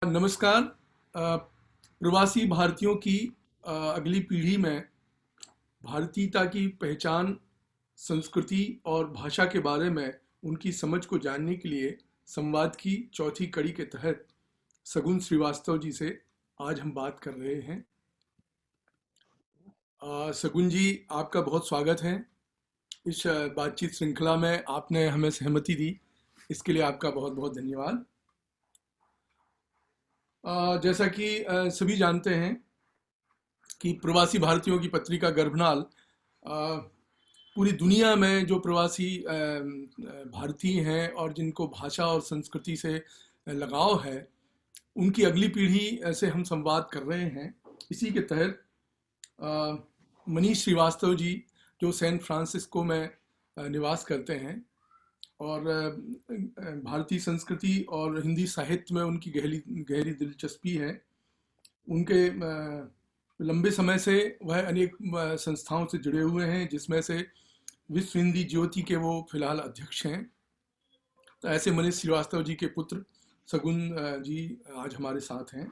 नमस्कार। प्रवासी भारतीयों की अगली पीढ़ी में भारतीयता की पहचान, संस्कृति और भाषा के बारे में उनकी समझ को जानने के लिए संवाद की चौथी कड़ी के तहत सगुन श्रीवास्तव जी से आज हम बात कर रहे हैं। सगुन जी, आपका बहुत स्वागत है इस बातचीत श्रृंखला में। आपने हमें सहमति दी, इसके लिए आपका बहुत बहुत धन्यवाद। जैसा कि सभी जानते हैं कि प्रवासी भारतीयों की पत्रिका गर्भनाल पूरी दुनिया में जो प्रवासी भारतीय हैं और जिनको भाषा और संस्कृति से लगाव है, उनकी अगली पीढ़ी से हम संवाद कर रहे हैं। इसी के तहत मनीष श्रीवास्तव जी, जो सैन फ्रांसिस्को में निवास करते हैं और भारतीय संस्कृति और हिंदी साहित्य में उनकी गहरी गहरी दिलचस्पी है। उनके लंबे समय से वह अनेक संस्थाओं से जुड़े हुए हैं, जिसमें से विश्व हिंदी ज्योति के वो फिलहाल अध्यक्ष हैं। तो ऐसे मनीष श्रीवास्तव जी के पुत्र सगुन जी आज हमारे साथ हैं।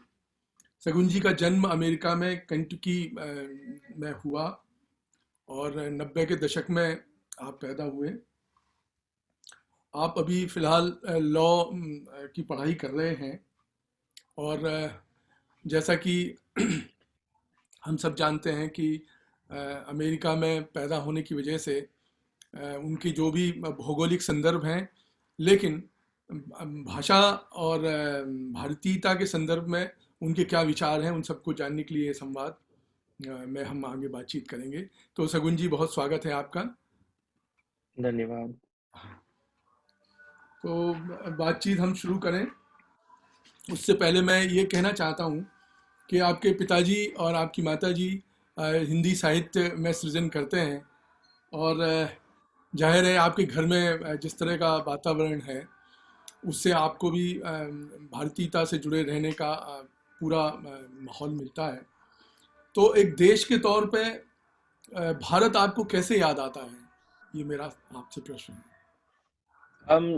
सगुन जी का जन्म अमेरिका में केंटकी में हुआ और 90 के दशक में आप पैदा हुए। आप अभी फिलहाल लॉ की पढ़ाई कर रहे हैं और जैसा कि हम सब जानते हैं कि अमेरिका में पैदा होने की वजह से उनकी जो भी भौगोलिक संदर्भ हैं, लेकिन भाषा और भारतीयता के संदर्भ में उनके क्या विचार हैं, उन सबको जानने के लिए ये संवाद में हम आगे बातचीत करेंगे। तो सगुन जी, बहुत स्वागत है आपका। धन्यवाद। तो बातचीत हम शुरू करें उससे पहले मैं ये कहना चाहता हूँ कि आपके पिताजी और आपकी माताजी हिंदी साहित्य में सृजन करते हैं और जाहिर है आपके घर में जिस तरह का वातावरण है, उससे आपको भी भारतीयता से जुड़े रहने का पूरा माहौल मिलता है। तो एक देश के तौर पे भारत आपको कैसे याद आता है, ये मेरा आपसे प्रश्न है।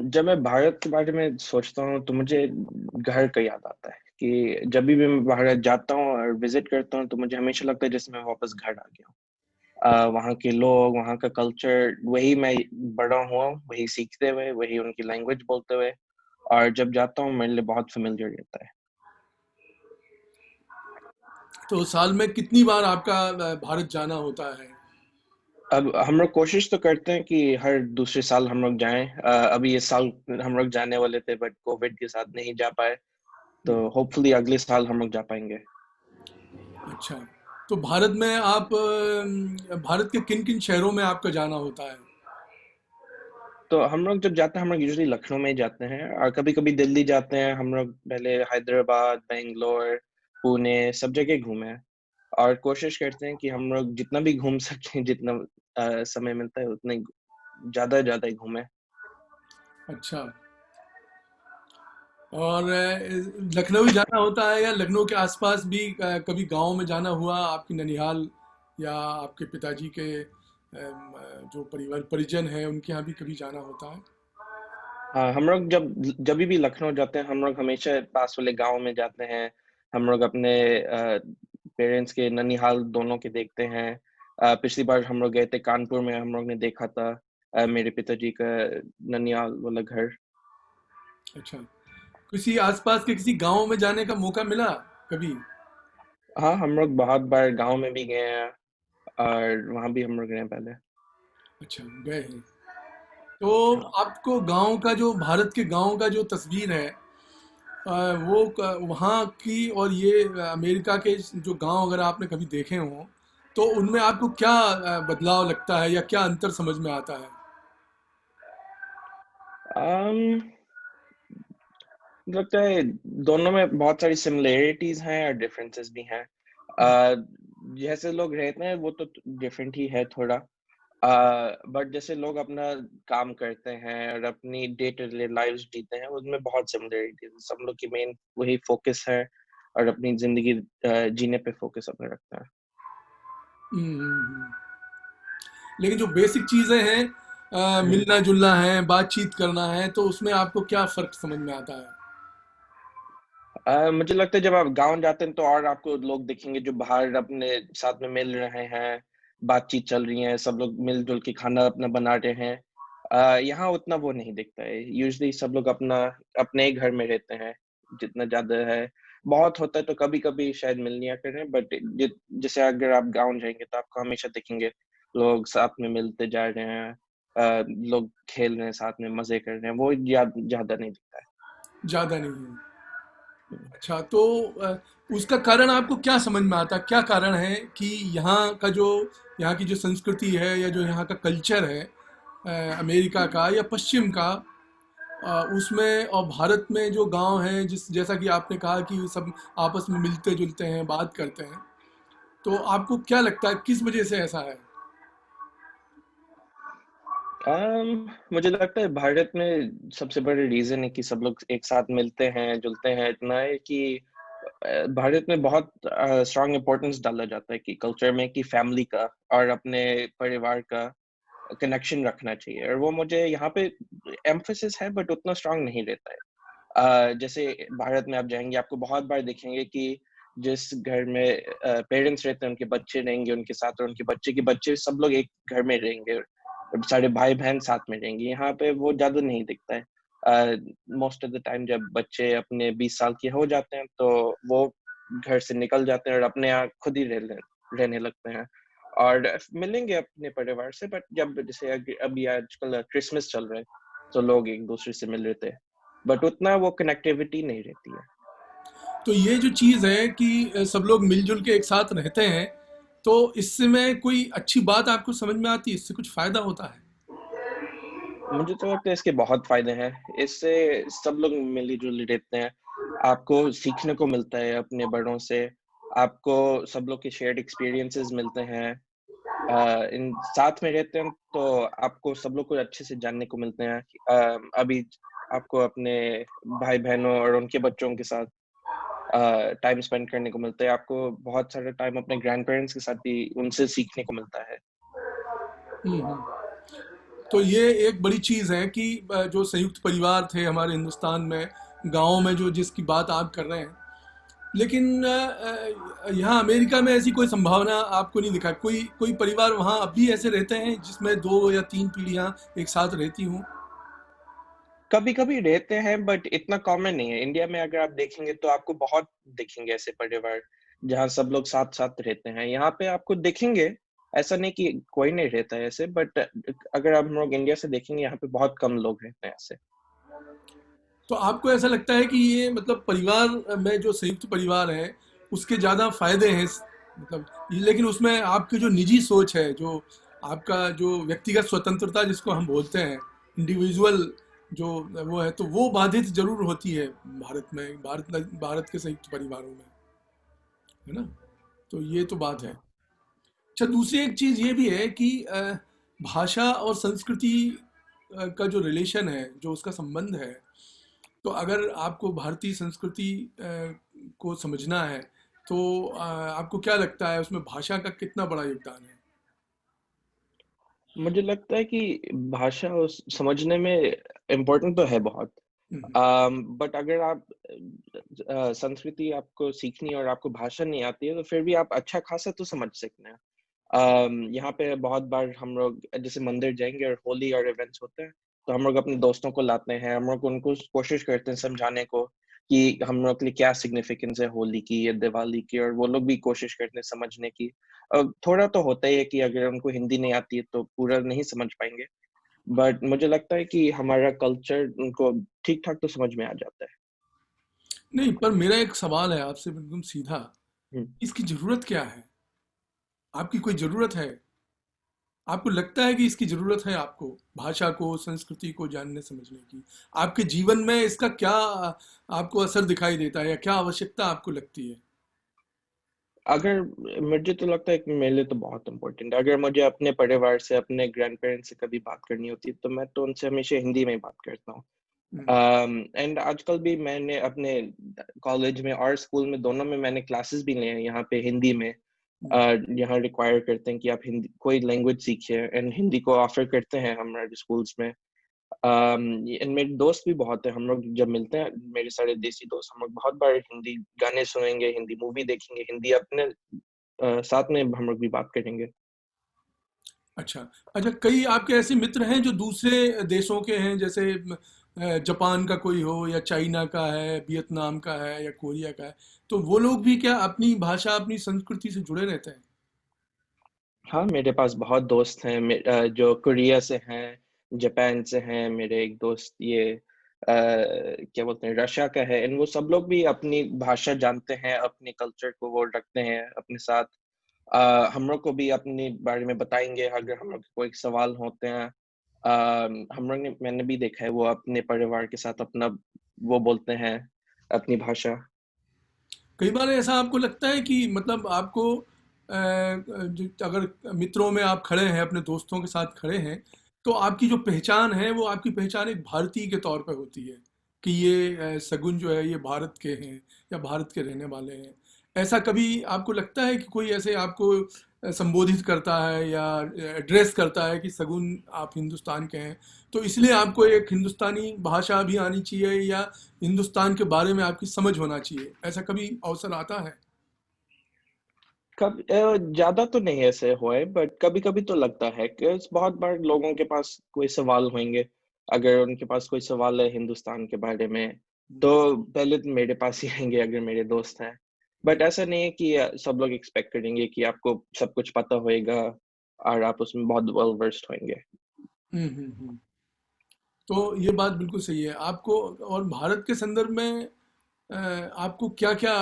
जब मैं भारत के बारे में सोचता हूँ तो मुझे घर का याद आता है कि जब भी मैं भारत जाता हूँ और विजिट करता हूँ तो मुझे हमेशा लगता है जैसे मैं वापस घर आ गया हूँ। वहाँ के लोग, वहाँ का कल्चर, वही मैं बड़ा हुआ, वही सीखते हुए, वही उनकी लैंग्वेज बोलते हुए, और जब जाता हूँ मेरे लिए बहुत फेमिलियर रहता है। तो साल में कितनी बार आपका भारत जाना होता है? अब हम लोग कोशिश तो करते हैं कि हर दूसरे साल हम लोग जाएं। अभी इस साल हम लोग जाने वाले थे बट कोविड के साथ नहीं जा पाए, तो होपफुली अगले साल हम लोग जा पाएंगे। अच्छा, तो भारत में आप भारत के किन किन शहरों में आपका जाना होता है? तो हम लोग जब जाते हैं हम लोग यूजुअली लखनऊ में ही जाते हैं, और कभी कभी दिल्ली जाते हैं। हम लोग पहले हैदराबाद, बेंगलोर, पुणे सब जगह घूमे हैं, और कोशिश करते हैं कि हम लोग जितना भी घूम सकें, जितना समय मिलता है उतना ही ज्यादा ही घूमे। अच्छा, और लखनऊ ही जाना होता है या लखनऊ के आसपास भी कभी गांव में जाना हुआ आपकी, ननिहाल या आपके पिताजी के जो परिवार परिजन है उनके यहाँ भी कभी जाना होता है? हाँ, हम लोग जब जब भी लखनऊ जाते हैं हम लोग हमेशा पास वाले गांव में जाते हैं। हम लोग अपने पेरेंट्स के ननिहाल दोनों के देखते हैं। पिछली बार हम लोग गए थे कानपुर में, हम लोग ने देखा था मेरे पिताजी का ननिहाल वाला घर। अच्छा, किसी आसपास के किसी गांव में जाने का मौका मिला कभी? हाँ, हम लोग बहुत बार गांव में भी गए हैं, और वहां भी हम लोग गए हैं पहले। अच्छा, गए हैं। तो आपको गांव का जो भारत के गांव का जो तस्वीर है, वो वहाँ की और ये अमेरिका के जो गांव अगर आपने कभी देखे हों, तो उनमें आपको क्या बदलाव लगता है या क्या अंतर समझ में आता है? um, लगता है दोनों में बहुत सारी सिमिलरिटीज हैं और डिफरेंसेस भी हैं। अ, जैसे लोग रहते हैं वो तो डिफरेंट ही है थोड़ा, बट जैसे लोग अपना काम करते हैं और अपनी डे टू डे लाइव्स जीते हैं उनमें बहुत सिमिलरिटीज है। सब लोग की मेन वही फोकस है, और अपनी जिंदगी जीने पे फोकस अपने रखते हैं। हम्म। लेकिन जो बेसिक चीजें हैं, हम्म। मिलना जुलना है, बातचीत करना है, तो उसमें आपको क्या फर्क समझ में आता है? मुझे लगता है जब आप गाँव जाते हैं तो और आपको लोग दिखेंगे जो बाहर अपने साथ में मिल रहे हैं, बातचीत चल रही है, सब लोग मिल-जुल के खाना अपना बना रहे हैं। यहाँ उतना वो नहीं दिखता है। यूजुअली सब लोग अपना अपने ही घर में रहते हैं, जितना ज़्यादा है। बहुत होता है तो कभी-कभी शायद मिल लिया करें, बट जैसे अगर आप गाँव जाएँगे तो आपको हमेशा दिखेंगे, लोग साथ में मिलते जा रहे हैं, लोग खेल रहे हैं साथ में, मज़े कर रहे हैं, वो ज़्यादा नहीं दिखता है। ज़्यादा नहीं है। हुँ। अच्छा, तो उसका कारण आपको क्या समझ में आता है? क्या कारण है कि यहाँ की जो संस्कृति है या जो यहाँ का कल्चर है, अमेरिका का या पश्चिम का, उसमें और भारत में जो गांव हैं, जिस जैसा कि आपने कहा कि सब आपस में मिलते जुलते हैं, बात करते हैं, तो आपको क्या लगता है किस वजह से ऐसा है? मुझे लगता है भारत में सबसे बड़ा रीज़न है कि सब लोग एक साथ मिलते हैं, जुलते हैं, इतना है कि भारत में बहुत स्ट्रॉन्ग इम्पोर्टेंस डाला जाता है कि कल्चर में कि फैमिली का और अपने परिवार का कनेक्शन रखना चाहिए, और वो मुझे यहाँ पे एम्फसिस है बट उतना स्ट्रॉन्ग नहीं रहता है। जैसे भारत में आप जाएँगे, आपको बहुत बार देखेंगे कि जिस घर में पेरेंट्स रहते हैं, उनके बच्चे रहेंगे उनके साथ, और उनके बच्चे के बच्चे, सब लोग एक घर में रहेंगे। सारे भाई-बहन साथ में रहेंगे। यहाँ पे वो ज़्यादा नहीं दिखता है। मोस्ट ऑफ द टाइम जब बच्चे अपने 20 साल के हो जाते हैं, तो वो घर से निकल जाते हैं और अपने यहाँ खुद ही रहने लगते हैं। और मिलेंगे अपने परिवार से, बट जब जैसे अभी आजकल क्रिसमस चल रहा है, तो लोग एक-दूसरे से मिल रहे थे। बट उतना वो कनेक्टिविटी नहीं रहती है। तो ये जो चीज़ है कि सब लोग मिलजुल के एक साथ रहते हैं, तो इससे में कोई अच्छी बात आपको समझ में आती है? इससे कुछ फ़ायदा होता है? मुझे तो लगता है इसके बहुत फ़ायदे हैं। इससे सब लोग मिली-जुली रहते हैं। आपको सीखने को मिलता है अपने बड़ों से। आपको सब लोग के शेयर्ड एक्सपीरियंसेस मिलते हैं। इन साथ में रहते हैं तो आपको सब लोग को अच्छे से जानने को मिलते हैं। अभी आपको अपने भाई-बहनों और उनके बच्चों के साथ टाइम स्पेंड करने को मिलता है। आपको बहुत सारा टाइम अपने ग्रैंड-पेरेंट्स के साथ भी उनसे सीखने को मिलता है। हुँ, हुँ। तो ये एक बड़ी चीज़ है कि जो संयुक्त परिवार थे हमारे हिंदुस्तान में, गाँव में, जो जिसकी बात आप कर रहे हैं। लेकिन यहाँ अमेरिका में ऐसी कोई संभावना आपको नहीं दिखा? कोई कोई परिवार वहाँ अब भी ऐसे रहते हैं जिसमें 2 या 3 पीढ़ियाँ एक साथ रहती हों? कभी-कभी रहते हैं बट इतना कॉमन नहीं है। इंडिया में अगर आप देखेंगे तो आपको बहुत दिखेंगे ऐसे परिवार, जहाँ सब लोग साथ-साथ रहते हैं। यहाँ पे आपको दिखेंगे, ऐसा नहीं कि कोई नहीं रहता है ऐसे, बट अगर हम लोग इंडिया से देखेंगे, यहाँ पे बहुत कम लोग रहते हैं ऐसे। तो आपको ऐसा लगता है कि ये मतलब परिवार में जो संयुक्त परिवार है, उसके ज़्यादा फ़ायदे हैं, मतलब लेकिन उसमें आपकी जो निजी सोच है, जो आपका जो व्यक्तिगत स्वतंत्रता जिसको हम बोलते हैं, इंडिविजुअल जो वो है, तो वो बाधित ज़रूर होती है भारत में, भारत के संयुक्त परिवारों में, है ना? तो ये तो बात है। अच्छा, दूसरी एक चीज़ ये भी है कि भाषा और संस्कृति का जो रिलेशन है, जो उसका संबंध है, तो अगर आपको भारतीय संस्कृति को समझना है, तो आपको क्या लगता है उसमें भाषा का कितना बड़ा योगदान है? मुझे लगता है कि भाषा समझने में इम्पोर्टेंट तो है बहुत। हम्म, बट अगर आप संस्कृति आपको सीखनी है और आपको भाषा नहीं आती है, तो फिर भी आप अच्छा खासा तो समझ सकते हैं। यहाँ पे बहुत बार हम लोग जैसे मंदिर जाएँगे और होली और इवेंट्स होते हैं, तो हम लोग अपने दोस्तों को लाते हैं, हम लोग उनको कोशिश करते हैं समझाने को कि हम लोग के लिए क्या सिग्निफिकेंस है होली की या दिवाली की, और वो लोग भी कोशिश करते हैं समझने की। थोड़ा तो होता ही है कि अगर उनको हिंदी नहीं आती है तो पूरा नहीं समझ पाएँगे, बट मुझे लगता है कि हमारा कल्चर उनको ठीक-ठाक तो समझ में आ जाता है। नहीं, पर मेरा एक सवाल है आपसे एकदम सीधा, हुँ। इसकी ज़रूरत क्या है? आपकी कोई ज़रूरत है? आपको लगता है कि इसकी ज़रूरत है आपको, भाषा को, संस्कृति को जानने समझने की? आपके जीवन में इसका क्या आपको असर दिखाई देता है या क्या आवश्यकता आपको लगती है? अगर मुझे तो लगता है कि मेरे लिए तो बहुत इम्पोर्टेंट है। अगर मुझे अपने परिवार से, अपने ग्रैंड-पेरेंट्स से कभी बात करनी होती है, तो मैं तो उनसे हमेशा हिंदी में ही बात करता हूँ। हुँ, एंड आजकल भी मैंने अपने कॉलेज में और स्कूल में, दोनों में मैंने क्लासेस भी लिए हैं यहाँ पे हिंदी में। हुँ। यहाँ रिक्वायर करते हैं कि आप हिंदी कोई लैंग्वेज सीखिए, एंड हिंदी को ऑफ़र करते हैं हमारे स्कूल्स में। मेरे दोस्त भी बहुत है, हम लोग जब मिलते हैं, मेरे सारे देसी दोस्त, हम लोग बहुत बार हिंदी गाने सुनेंगे, हिंदी मूवी देखेंगे, हिंदी अपने साथ में हम लोग भी बात करेंगे। अच्छा। अच्छा, कई आपके ऐसे मित्र हैं जो दूसरे देशों के हैं, जैसे जापान का कोई हो, या चाइना का है, वियतनाम का है, या कोरिया का है, तो वो लोग भी क्या अपनी भाषा अपनी संस्कृति से जुड़े रहते हैं? हाँ, मेरे पास बहुत दोस्त हैं, जो कोरिया से हैं, जापान से हैं, मेरे एक दोस्त ये क्या बोलते हैं, रशिया का है, एंड वो सब लोग भी अपनी भाषा जानते हैं, अपने कल्चर को वो रखते हैं अपने साथ। हम लोग को भी अपने बारे में बताएंगे अगर हम लोग को कोई सवाल होते हैं। हम लोग ने मैंने भी देखा है वो अपने परिवार के साथ अपना वो बोलते हैं अपनी भाषा। कई बार ऐसा आपको लगता है कि मतलब आपको अगर मित्रों में आप खड़े हैं, अपने दोस्तों के साथ खड़े हैं, तो आपकी जो पहचान है वो आपकी पहचान एक भारतीय के तौर पे होती है, कि ये सगुन जो है ये भारत के हैं या भारत के रहने वाले हैं। ऐसा कभी आपको लगता है कि कोई ऐसे आपको संबोधित करता है या एड्रेस करता है कि सगुन आप हिंदुस्तान के हैं, तो इसलिए आपको एक हिंदुस्तानी भाषा भी आनी चाहिए, या हिंदुस्तान के बारे में आपकी समझ होना चाहिए, ऐसा कभी अवसर आता है? ज्यादा तो नहीं ऐसे हुआ है, बट कभी कभी तो लगता है कि बहुत बार लोगों के पास कोई सवाल होंगे। अगर उनके पास कोई सवाल है हिंदुस्तान के बारे में, तो पहले तो मेरे पास ही आएंगे अगर मेरे दोस्त हैं। बट ऐसा नहीं है कि सब लोग एक्सपेक्ट करेंगे कि आपको सब कुछ पता होएगा और आप उसमें बहुत वेल वर्स्ड होंगे। हम्म। तो ये बात बिल्कुल सही है आपको। और भारत के संदर्भ में आपको क्या क्या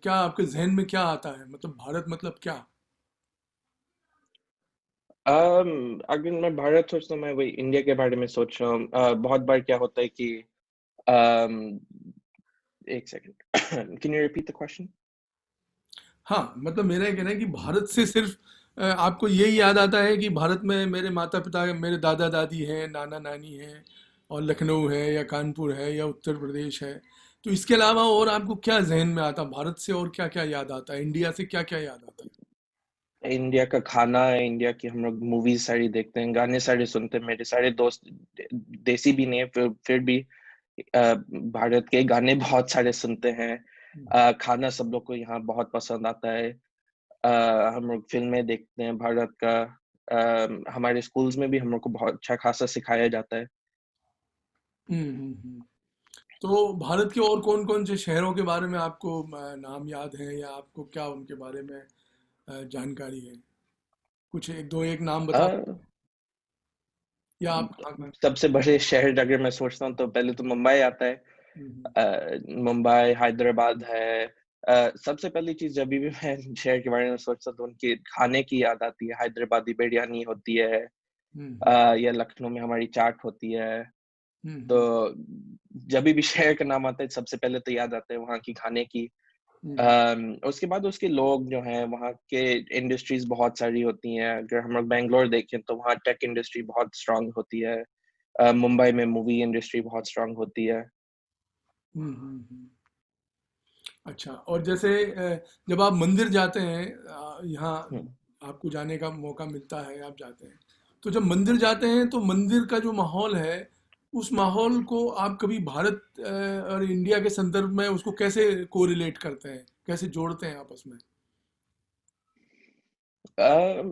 क्या आपके जहन में क्या आता है, मतलब भारत मतलब क्या? अगर मैं भारत सोचता हूँ, मैं वही इंडिया के बारे में सोच रहा हूँ। बहुत बार क्या होता है कि um, एक second, can you repeat the question? हाँ, मतलब मेरा ये कहना है कि भारत से सिर्फ आपको यही याद आता है कि भारत में मेरे माता पिता, मेरे दादा दादी हैं, नाना नानी हैं, और लखनऊ है या कानपुर है या उत्तर प्रदेश है। तो इसके अलावा और आपको क्या जहन में आता, भारत से और क्या क्या याद आता है, इंडिया से क्या क्या याद आता है? इंडिया का खाना है, इंडिया की हम लोग मूवीज सारी देखते हैं, गाने सारे सुनते हैं, मेरे सारे दोस्त देसी भी नहीं है, फिर भी भारत के गाने बहुत सारे सुनते हैं। हम्म। खाना सब लोग को यहाँ बहुत पसंद आता है। हम लोग फिल्में देखते हैं भारत का। हमारे स्कूल्स में भी हम लोग को बहुत अच्छा खासा सिखाया जाता है। हम्म। तो भारत के और कौन कौन से शहरों के बारे में आपको नाम याद है, या आपको क्या उनके बारे में जानकारी है? कुछ एक दो एक नाम बता अ, सकते हैं? या आप कहाँ कहाँ? सबसे बड़े शहर अगर मैं सोचता हूँ तो पहले तो मुंबई आता है। हम्म। मुंबई, हैदराबाद है। सबसे पहली चीज जब भी मैं शहर के बारे में सोचता हूँ तो उनके खाने की याद आती है। हैदराबादी बिरयानी होती है, हम्म। या लखनऊ में हमारी चाट होती है। तो हम्म। जब भी शहर का नाम आता है सबसे पहले तो याद आता है वहाँ की खाने की। हम्म। उसके बाद उसके लोग जो हैं, वहाँ के इंडस्ट्रीज बहुत सारी होती हैं। अगर हम लोग बैंगलोर देखें तो वहाँ टेक इंडस्ट्री बहुत स्ट्रांग होती है। मुंबई में मूवी इंडस्ट्री बहुत स्ट्रांग होती है। हम्म। अच्छा, और जैसे जब आप मंदिर जाते हैं, यहाँ हम्म। आपको जाने का मौका मिलता है, आप जाते हैं, तो जब मंदिर जाते हैं तो मंदिर का जो माहौल है, उस माहौल को आप कभी भारत और इंडिया के संदर्भ में उसको कैसे कोरिलेट करते हैं, कैसे जोड़ते हैं आपस में?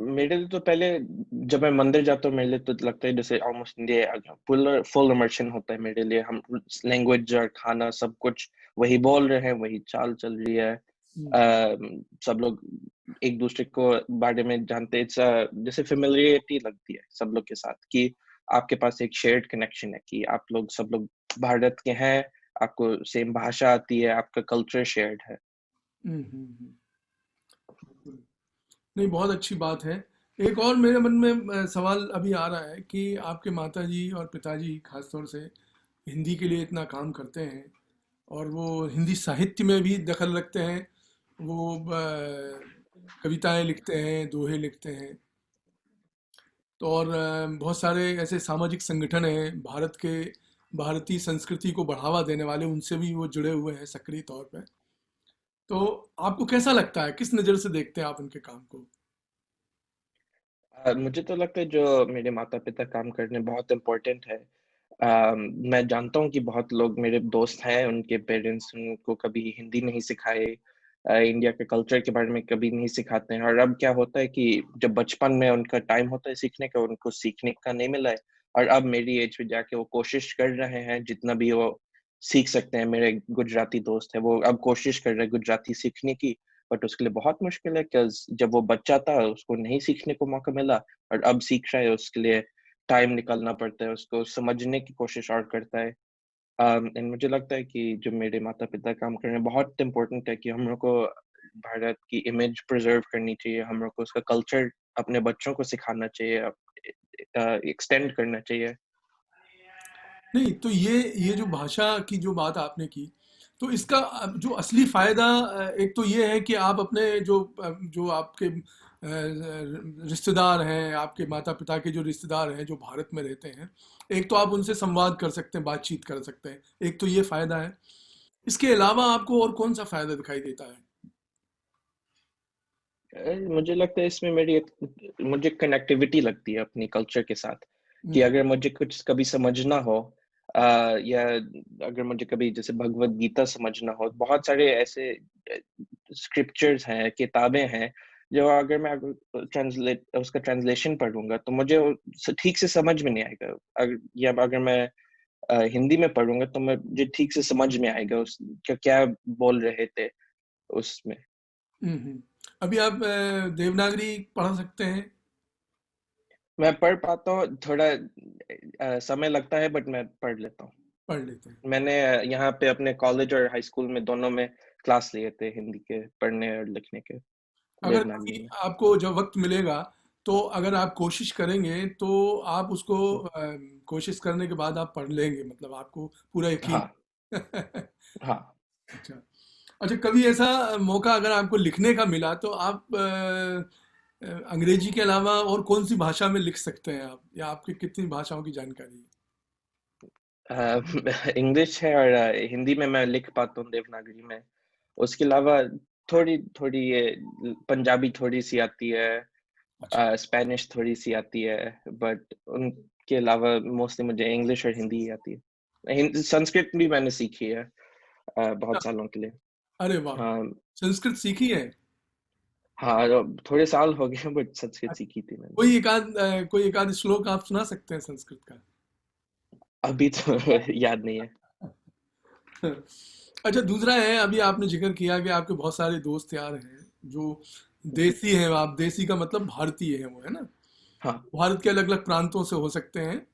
मेरे लिए तो पहले जब मैं मंदिर जाता हूँ, मेरे लिए तो लगता है जैसे almost India full full immersion होता है मेरे लिए। हम लैंग्वेज और खाना सब कुछ वही बोल रहे हैं, वही चाल चल रही है। हम्म। सब लोग एक दूसरे को बारे में जानते हैं। जैसे फेमिलियरिटी लगती है सब लोग के साथ कि आपके पास एक शेयर्ड कनेक्शन है, कि आप लोग सब लोग भारत के हैं, आपको सेम भाषा आती है, आपका कल्चर शेयर्ड है। बिल्कुल। नहीं, बहुत अच्छी बात है। एक और मेरे मन में सवाल अभी आ रहा है कि आपके माताजी और पिताजी खासतौर से हिंदी के लिए इतना काम करते हैं, और वो हिंदी साहित्य में भी दखल रखते हैं। वो कविताएं लिखते हैं, दोहे लिखते हैं। तो और बहुत सारे ऐसे सामाजिक संगठन हैं भारत के, भारतीय संस्कृति को बढ़ावा देने वाले, उनसे भी वो जुड़े हुए हैं सक्रिय तौर पे। तो आपको कैसा लगता है, किस नज़र से देखते हैं आप उनके काम को? मुझे तो लगता है जो मेरे माता पिता काम करने बहुत इम्पोर्टेंट है। मैं जानता हूँ कि बहुत लोग मेरे दोस्त हैं, उनके पेरेंट्स उनको कभी हिंदी नहीं सिखाए, इंडिया के कल्चर के बारे में कभी नहीं सिखाते हैं। और अब क्या होता है कि जब बचपन में उनका टाइम होता है सीखने का, उनको सीखने का नहीं मिला है। और अब मेरी एज पे जाके वो कोशिश कर रहे हैं जितना भी वो सीख सकते हैं। मेरे गुजराती दोस्त है, वो अब कोशिश कर रहे हैं गुजराती सीखने की, बट उसके लिए बहुत मुश्किल है, 'cause जब वो बच्चा था उसको नहीं सीखने को मौका मिला, और अब सीख रहा है, उसके लिए टाइम निकालना पड़ता है, उसको समझने की कोशिश और करता है। एंड मुझे लगता है कि जो मेरे माता-पिता काम कर रहे हैं, बहुत इम्पोर्टेंट है कि हम लोग को भारत की इमेज प्रिज़र्व करनी चाहिए, हम लोग को उसका कल्चर अपने बच्चों को सिखाना चाहिए, एक्सटेंड करना चाहिए। नहीं, तो ये जो भाषा की जो बात आपने की, तो इसका जो असली फ़ायदा एक तो ये है कि आप अपने जो आपके रिश्तेदार हैं, आपके माता-पिता के जो रिश्तेदार हैं, जो भारत में रहते हैं, एक तो आप उनसे संवाद कर सकते हैं, बातचीत कर सकते हैं, एक तो ये फ़ायदा है। इसके अलावा आपको और कौन-सा फ़ायदा दिखाई देता है? मुझे लगता है इसमें मुझे कनेक्टिविटी लगती है अपनी कल्चर के साथ, कि हुँ, अगर मुझे कुछ कभी समझना हो, या अगर मुझे कभी जैसे भगवत गीता समझना हो, बहुत सारे ऐसे स्क्रिप्चर्स हैं, किताबें हैं, जो अगर मैं अगर ट्रांसलेट उसका ट्रांसलेशन पढ़ूँगा तो मुझे वो ठीक से समझ में नहीं आएगा। या अगर मैं हिंदी में पढ़ूँगा तो मुझे ठीक से समझ में आएगा उस क्या क्या बोल रहे थे उसमें। हुँ, हुँ। अभी आप देवनागरी पढ़ सकते हैं? मैं पढ़ पाता हूँ, थोड़ा समय लगता है, बट मैं पढ़ लेता हूँ। पढ़ लेते हैं। मैंने यहाँ पे अपने कॉलेज और हाई स्कूल में दोनों में क्लास लिए थे हिंदी के पढ़ने और लिखने के, अगर देवनागरी कभी में। आपको जब वक़्त मिलेगा, तो अगर आप कोशिश करेंगे, तो आप उसको हुँ, कोशिश करने के बाद आप पढ़ लेंगे, मतलब आपको पूरा यकीन हाँ, हाँ। अच्छा। अच्छा, कभी ऐसा मौका अगर आपको लिखने का मिला, तो आप अंग्रेजी के अलावा और कौन-सी भाषा में लिख सकते हैं आप? या आपकी कितनी भाषाओं की जानकारी है? इंग्लिश है, और हिंदी में मैं लिख पाता हूँ देवनागरी में। उसके अलावा थोड़ी-थोड़ी ये पंजाबी थोड़ी-सी आती है, अच्छा। स्पेनिश थोड़ी-सी आती है, बट उनके अलावा मोस्टली मुझे इंग्लिश और हिंदी ही आती है। संस्कृत भी मैंने सीखी है बहुत सालों के लिए। अरे वाह! हाँ, संस्कृत सीखी है? हाँ, थोड़े साल हो गए, बट संस्कृत सीखी थी मैंने। कोई एकाध श्लोक आप सुना सकते हैं संस्कृत का? अभी तो याद नहीं है। अच्छा, दूसरा है, अभी आपने जिक्र किया कि आपके बहुत सारे दोस्त यार हैं जो जी, देसी हैं। आप देसी का मतलब भारतीय है वो, है ना? हाँ, भारत के अलग अलग प्रांतों से हो सकते हैं,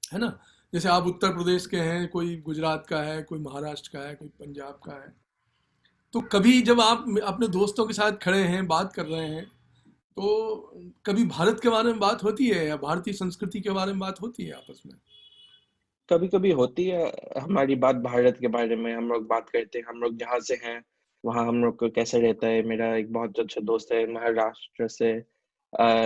है ना? जैसे आप उत्तर प्रदेश के हैं, कोई गुजरात का है, कोई महाराष्ट्र का है, कोई पंजाब का है। तो कभी जब आप अपने दोस्तों के साथ खड़े हैं, बात कर रहे हैं, तो कभी भारत के बारे में बात होती है या भारतीय संस्कृति के बारे में बात होती है आपस में? कभी-कभी होती है हमारी बात भारत के बारे में, हम लोग बात करते हैं, हम लोग जहाँ से हैं, वहाँ हम लोग को कैसा रहता है। मेरा एक बहुत अच्छा दोस्त है महाराष्ट्र से,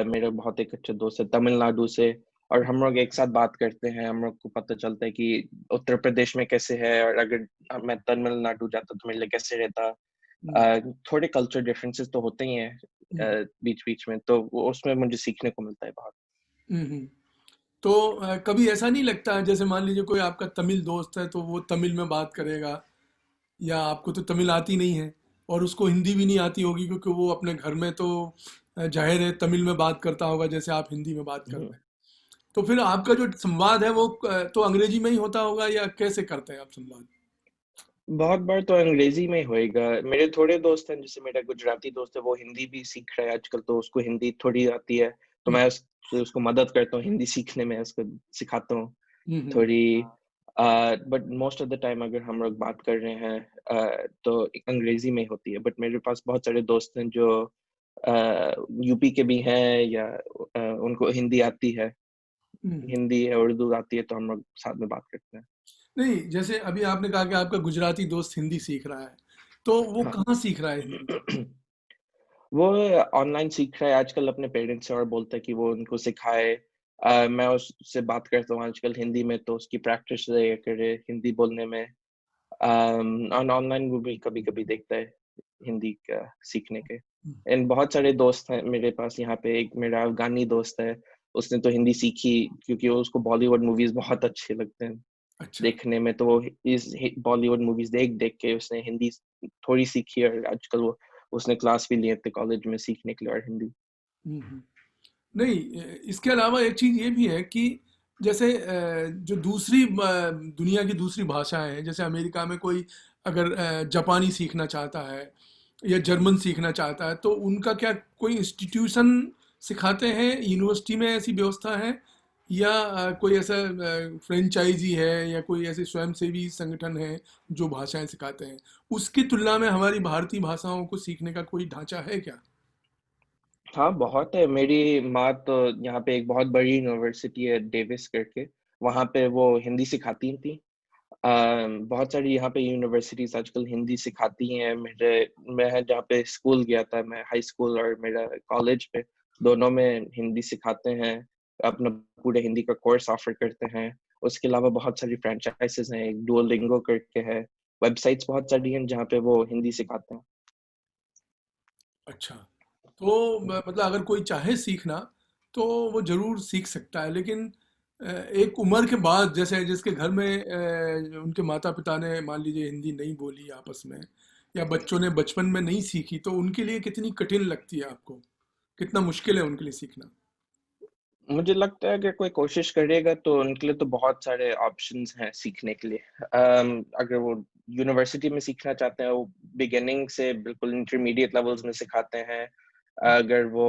मेरा बहुत एक अच्छा दोस्त है तमिलनाडु से, और हम लोग एक साथ बात करते हैं, हम लोग को पता चलता है कि उत्तर प्रदेश में कैसे है, और अगर मैं तमिलनाडु जाता तो मेरे लिए कैसे रहता। हम्म, थोड़े कल्चर डिफरेंसेस तो होते ही हैं हम्म, बीच-बीच में, तो वो उसमें मुझे सीखने को मिलता है बहुत। हम्म। तो कभी ऐसा नहीं लगता, जैसे मान लीजिए कोई आपका तमिल दोस्त है, तो वो तमिल में बात करेगा, या आपको तो तमिल आती नहीं है और उसको हिंदी भी नहीं आती होगी, क्योंकि वो अपने घर में तो जाहिर है तमिल में बात करता होगा जैसे आप हिंदी में बात हुँ। करते हैं। तो फिर आपका जो संवाद है वो तो अंग्रेजी में ही होता होगा, या कैसे करते हैं आप संवाद? बहुत बार तो अंग्रेज़ी में ही होएगा। मेरे थोड़े दोस्त हैं, जैसे मेरा गुजराती दोस्त है, वो हिंदी भी सीख रहा है आजकल, तो उसको हिंदी थोड़ी आती है, तो हम्म, मैं उसको मदद करता हूँ हिंदी सीखने में, उसको सिखाता हूँ हम्म, थोड़ी। But most of the time अगर हम लोग बात कर रहे हैं तो अंग्रेज़ी में ही होती है। बट मेरे पास बहुत सारे दोस्त हैं जो यूपी के भी हैं, या उनको हिंदी आती है, हम्म। हिंदी या उर्दू आती है, तो हम लोग साथ में बात करते हैं। नहीं, जैसे अभी आपने कहा कि आपका गुजराती दोस्त हिंदी सीख रहा है, तो वो हाँ। कहाँ सीख रहा है हिंदी? वो ऑनलाइन सीख रहा है आजकल अपने पेरेंट्स से, और बोलता है कि वो उनको सिखाए। मैं उससे बात करता हूँ आजकल हिंदी में, तो उसकी प्रैक्टिस रहा करे हिंदी बोलने में। और ऑनलाइन वो भी कभी-कभी देखता है हिंदी का सीखने के। हम्म, एंड बहुत सारे दोस्त हैं मेरे पास यहाँ पे। एक मेरा अफ़गानी दोस्त है, उसने तो हिंदी सीखी क्योंकि उसको बॉलीवुड मूवीज बहुत अच्छे लगते हैं अच्छा। देखने में, तो वो इस बॉलीवुड मूवीज देख देख के उसने हिंदी थोड़ी सीखी, और आजकल वो उसने क्लास भी लिए थे कॉलेज में सीखने के लिए और हिंदी। हम्म। नहीं, इसके अलावा एक चीज़ ये भी है कि जैसे जो दूसरी दुनिया की दूसरी भाषाएं हैं, जैसे अमेरिका में कोई अगर जापानी सीखना चाहता है या जर्मन सीखना चाहता है, तो उनका क्या कोई इंस्टीट्यूशन सिखाते हैं, यूनिवर्सिटी में ऐसी व्यवस्था है, या कोई ऐसा फ्रेंचाइजी है या कोई ऐसे स्वयंसेवी संगठन है जो भाषाएं सिखाते हैं? उसकी तुलना में हमारी भारतीय भाषाओं को सीखने का कोई ढांचा है क्या? हाँ, बहुत है। मेरी माँ तो यहाँ पे एक बहुत बड़ी यूनिवर्सिटी है डेविस करके, वहाँ पे वो हिंदी सिखाती थी। बहुत सारी यहाँ पे यूनिवर्सिटीज आजकल हिंदी सिखाती हैं। मैं जहाँ पे स्कूल गया था, मैं हाई स्कूल और मेरा कॉलेज पे दोनों में हिंदी सिखाते हैं, अपना पूरे हिंदी का कोर्स ऑफर करते हैं। उसके अलावा बहुत सारी फ्रेंचाइजेस हैं, एक डुओलिंगो करके है, वेबसाइट्स बहुत सारी हैं जहाँ पे वो हिंदी सिखाते हैं। अच्छा। तो मतलब अगर कोई चाहे सीखना तो वो ज़रूर सीख सकता है, लेकिन एक उम्र के बाद, जैसे जिसके घर में उनके माता पिता ने मान लीजिए हिंदी नहीं बोली आपस में, या बच्चों ने बचपन में नहीं सीखी, तो उनके लिए कितनी कठिन लगती है आपको? कितना मुश्किल है उनके लिए सीखना? मुझे लगता है कि कोई कोशिश करेगा तो उनके लिए तो बहुत सारे ऑप्शंस हैं सीखने के लिए। अगर वो यूनिवर्सिटी में सीखना चाहते हैं, वो बिगिनिंग से बिल्कुल इंटरमीडिएट लेवल्स में सिखाते हैं। अगर वो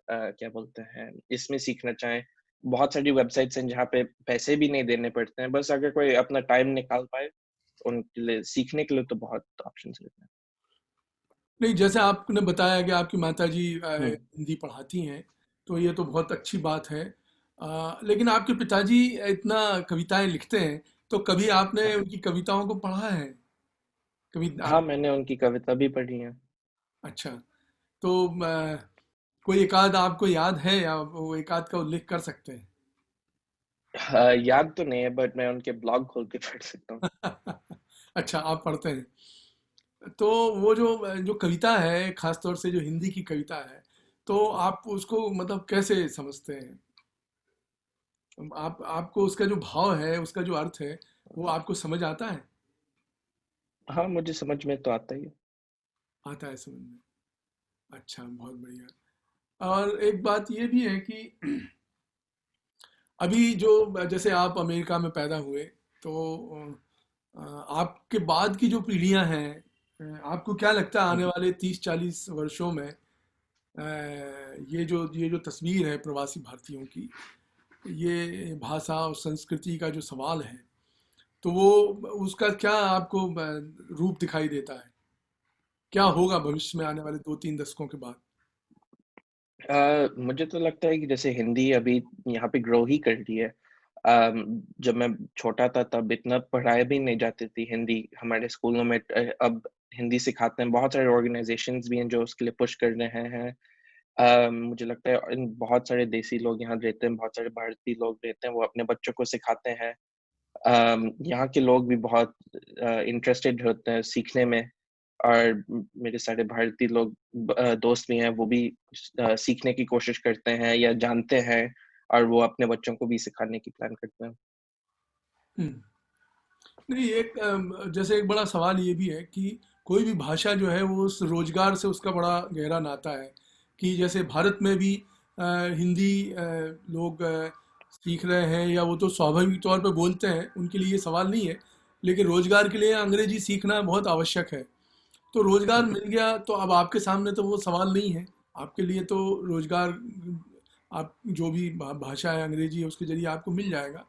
क्या बोलते हैं, इसमें सीखना चाहें, बहुत सारी वेबसाइट्स हैं जहाँ पे पैसे भी नहीं देने पड़ते हैं, बस अगर कोई अपना टाइम निकाल पाए उनके लिए सीखने के लिए तो बहुत ऑप्शंस रहते नहीं, जैसे आपने बताया कि आपकी माताजी हैं। हिंदी पढ़ाती हैं, तो ये तो बहुत अच्छी बात है। लेकिन आपके पिताजी इतना कविताएं लिखते हैं, तो कभी आपने उनकी कविताओं को पढ़ा है? कभी हाँ, आप? मैंने उनकी कविता भी पढ़ी है। अच्छा। तो कोई एकाध आपको याद है, या वो एकाध का उल्लेख कर सकते हैं? हाँ, याद तो नहीं है, बट मैं उनके ब्लॉग खोल के पढ़ सकता हूँ। अच्छा, आप पढ़ते हैं। तो वो जो जो कविता है, खास तौर से जो हिंदी की कविता है, तो आप उसको मतलब कैसे समझते हैं? आप आपको उसका जो भाव है, उसका जो अर्थ है, वो आपको समझ आता है? हाँ, मुझे समझ में तो आता ही है। आता है समझ में। अच्छा, बहुत बढ़िया। और एक बात ये भी है कि अभी जो जैसे आप अमेरिका में पैदा हुए, तो आपके बाद की जो पीढ़ियां हैं, आपको क्या लगता है आने वाले 30-40 वर्षों में ये जो तस्वीर है प्रवासी भारतीयों की, ये भाषा और संस्कृति का जो सवाल है, तो वो उसका क्या आपको रूप दिखाई देता है? क्या होगा भविष्य में आने वाले 2-3 दशकों के बाद? मुझे तो लगता है कि जैसे हिंदी अभी यहाँ पे ग्रो ही कर रही है। जब मैं छोटा था तब इतना पढ़ाई भी नहीं जाती थी हिंदी हमारे स्कूलों में। अब हिंदी सिखाते हैं, बहुत सारे ऑर्गेनाइजेशंस भी हैं जो उसके लिए पुश कर रहे हैं। मुझे लगता है बहुत सारे देसी लोग यहाँ रहते हैं, बहुत सारे भारतीय लोग रहते हैं, वो अपने बच्चों को सिखाते हैं। यहाँ के लोग भी बहुत इंटरेस्टेड होते हैं सीखने में, और मेरे सारे भारतीय लोग दोस्त भी हैं, वो भी सीखने की कोशिश करते हैं या जानते हैं, और वो अपने बच्चों को भी सिखाने की प्लान करते हैं। हम्म। नहीं, जैसे एक बड़ा सवाल ये भी है कि कोई भी भाषा जो है वो उस रोजगार से उसका बड़ा गहरा नाता है, कि जैसे भारत में भी हिंदी लोग सीख रहे हैं, या वो तो स्वाभाविक तौर पे बोलते हैं, उनके लिए ये सवाल नहीं है, लेकिन रोजगार के लिए अंग्रेजी सीखना बहुत आवश्यक है। तो रोजगार हम्म। मिल गया तो अब आपके सामने तो वो सवाल नहीं है। आपके लिए तो रोजगार, आप जो भी भाषा है अंग्रेजी है उसके जरिए आपको मिल जाएगा।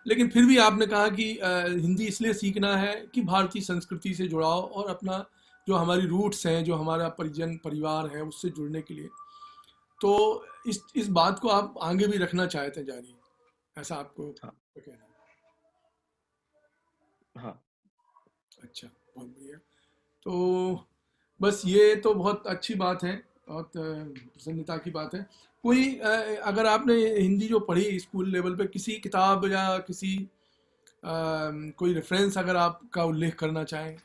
लेकिन फिर भी आपने कहा कि हिंदी इसलिए सीखना है कि भारतीय संस्कृति से जुड़ाव और अपना जो हमारी रूट्स हैं, जो हमारा परिजन परिवार है, उससे जुड़ने के लिए। तो इस बात को आप आगे भी रखना चाहते हैं जारी, ऐसा आपको हाँ। कहना है? हाँ। अच्छा, बहुत बढ़िया। तो बस ये तो बहुत अच्छी बात है, बहुत प्रसन्नता की बात है। कोई अगर आपने हिंदी जो पढ़ी स्कूल लेवल पे, किसी किताब या किसी कोई रेफरेंस अगर आपका उल्लेख करना चाहें?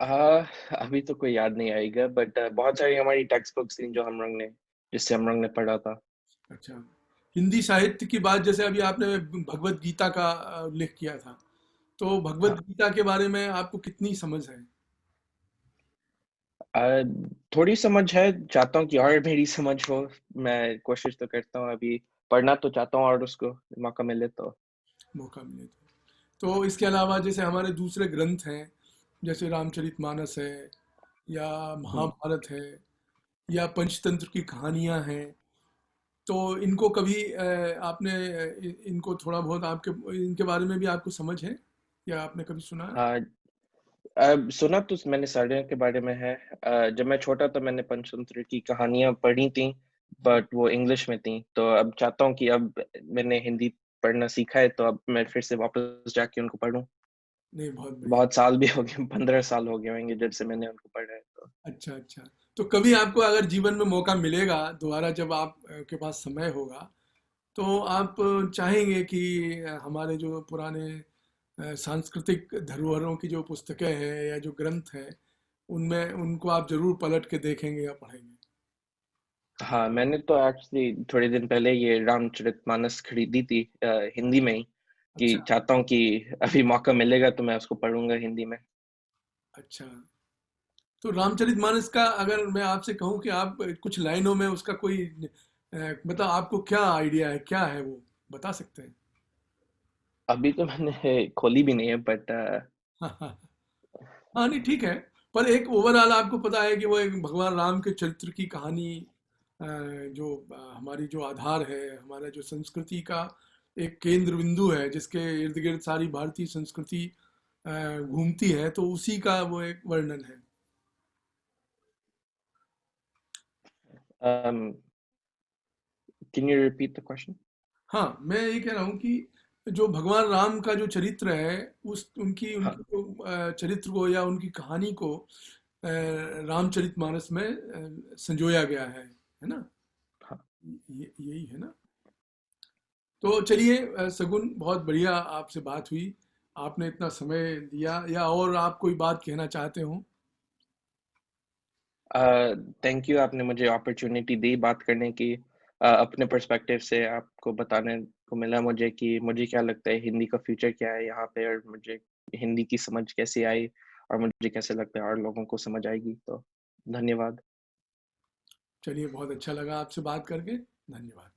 अभी तो कोई याद नहीं आएगा, बट बहुत सारी हमारी टेक्स्ट बुक्स थी जो हम लोग ने जिससे हम लोग ने पढ़ा था। अच्छा, हिंदी साहित्य की बात, जैसे अभी आपने भगवत गीता का उल्लेख किया था, तो भगवत हाँ। गीता के बारे में आपको कितनी समझ है? अ, थोड़ी समझ है, चाहता हूँ कि और मेरी समझ हो। मैं कोशिश तो करता हूँ, अभी पढ़ना तो चाहता हूँ और उसको मौका मिले तो। मौका मिले तो इसके अलावा जैसे हमारे दूसरे ग्रंथ हैं, जैसे रामचरितमानस है, या हुँ। महाभारत है, या पंचतंत्र की कहानियां हैं, तो इनको कभी आपने इनको थोड़ा बहुत आपके इनके बारे में भी आपको समझ है, या आपने कभी सुना है? हाँ, सुना तो मैंने साड़ियों के बारे में है। जब मैं छोटा था मैंने पंचतंत्र की कहानियाँ पढ़ी थी, बट वो इंग्लिश में थी। तो अब चाहता हूँ कि अब मैंने हिंदी पढ़ना सीखा है, तो अब मैं फिर से वापस जाके उनको पढूँ। नहीं, बहुत बढ़िया। बहुत साल भी हो गए, 15 साल हो गए होंगे जब से मैंने उनको पढ़ा है तो। अच्छा, अच्छा। तो कभी आपको अगर जीवन में मौका मिलेगा दोबारा, जब आप के पास समय होगा, तो आप चाहेंगे कि हमारे जो पुराने सांस्कृतिक धरोहरों की जो पुस्तकें हैं या जो ग्रंथ हैं, उनमें उनको आप जरूर पलट के देखेंगे या पढ़ेंगे? हाँ, मैंने तो एक्चुअली थोड़े दिन पहले ये रामचरितमानस खरीदी थी, हिंदी में ही, अच्छा, कि चाहता हूँ कि अभी मौका मिलेगा तो मैं उसको पढ़ूँगा हिंदी में। अच्छा। तो रामचरितमानस का अगर मैं आपसे कहूं कि आप कुछ लाइनों में उसका कोई मतलब आपको क्या आइडिया है, क्या है वो, बता सकते हैं? अभी तो मैंने खोली भी नहीं है, बट हाँ, हाँ। हाँ, नहीं, ठीक है। पर एक ओवरऑल आपको पता है कि वो एक भगवान राम के चरित्र की कहानी, जो हमारी जो आधार है, हमारा जो संस्कृति का एक केंद्र बिंदु है, जिसके इर्द गिर्द सारी भारतीय संस्कृति घूमती है, तो उसी का वो एक वर्णन है। um, can you repeat the question? हाँ, मैं ये कह रहा हूँ कि जो भगवान राम का जो चरित्र है, उस उनकी उनकी हाँ, जो चरित्र को या उनकी कहानी को रामचरितमानस में संजोया गया है ना? हाँ। यही है ना? तो चलिए, सगुन, बहुत बढ़िया आपसे बात हुई। आपने इतना समय दिया, या और आप कोई बात कहना चाहते हो? थैंक यू, आपने मुझे अपॉर्चुनिटी दी बात करने की। अपने पर्सपेक्टिव से आपको बताने को मिला मुझे कि मुझे क्या लगता है हिंदी का फ्यूचर क्या है यहाँ पे, और मुझे हिंदी की समझ कैसे आई, और मुझे कैसे लगता है और लोगों को समझ आएगी। तो धन्यवाद। चलिए, बहुत अच्छा लगा आपसे बात करके। धन्यवाद।